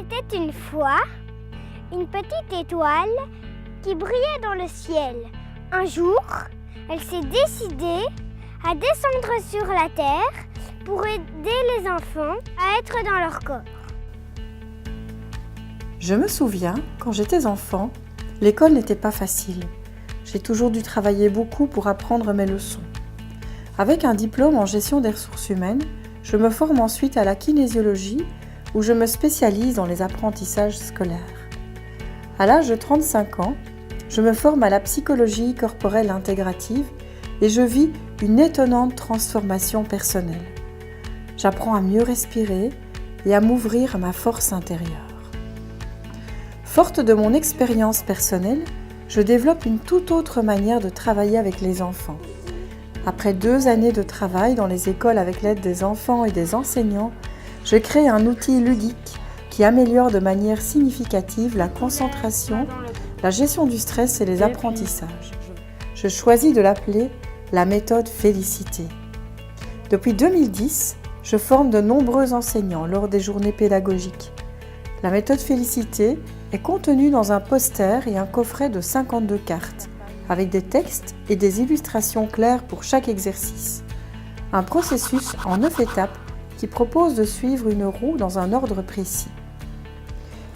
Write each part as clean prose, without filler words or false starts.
était une fois une petite étoile qui brillait dans le ciel. Un jour, elle s'est décidée à descendre sur la terre pour aider les enfants à être dans leur corps. Je me souviens, quand j'étais enfant, l'école n'était pas facile. J'ai toujours dû travailler beaucoup pour apprendre mes leçons. Avec un diplôme en gestion des ressources humaines, je me forme ensuite à la kinésiologie où je me spécialise dans les apprentissages scolaires. À l'âge de 35 ans, je me forme à la psychologie corporelle intégrative et je vis une étonnante transformation personnelle. J'apprends à mieux respirer et à m'ouvrir à ma force intérieure. Forte de mon expérience personnelle, je développe une toute autre manière de travailler avec les enfants. Après 2 années de travail dans les écoles avec l'aide des enfants et des enseignants, je crée un outil ludique qui améliore de manière significative la concentration, la gestion du stress et les apprentissages. Je choisis de l'appeler la méthode Félicité. Depuis 2010, je forme de nombreux enseignants lors des journées pédagogiques. La méthode Félicité est contenue dans un poster et un coffret de 52 cartes, avec des textes et des illustrations claires pour chaque exercice. Un processus en 9 étapes qui propose de suivre une roue dans un ordre précis.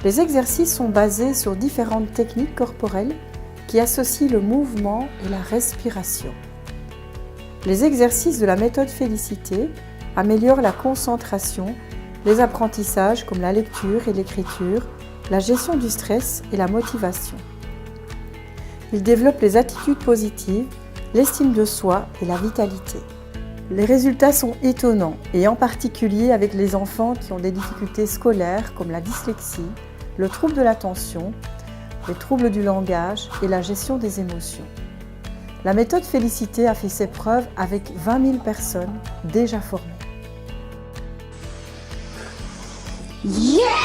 Les exercices sont basés sur différentes techniques corporelles qui associent le mouvement et la respiration. Les exercices de la méthode Félicité améliorent la concentration, les apprentissages comme la lecture et l'écriture, la gestion du stress et la motivation. Ils développent les attitudes positives, l'estime de soi et la vitalité. Les résultats sont étonnants, et en particulier avec les enfants qui ont des difficultés scolaires comme la dyslexie, le trouble de l'attention, les troubles du langage et la gestion des émotions. La méthode Félicité a fait ses preuves avec 20 000 personnes déjà formées. Yeah!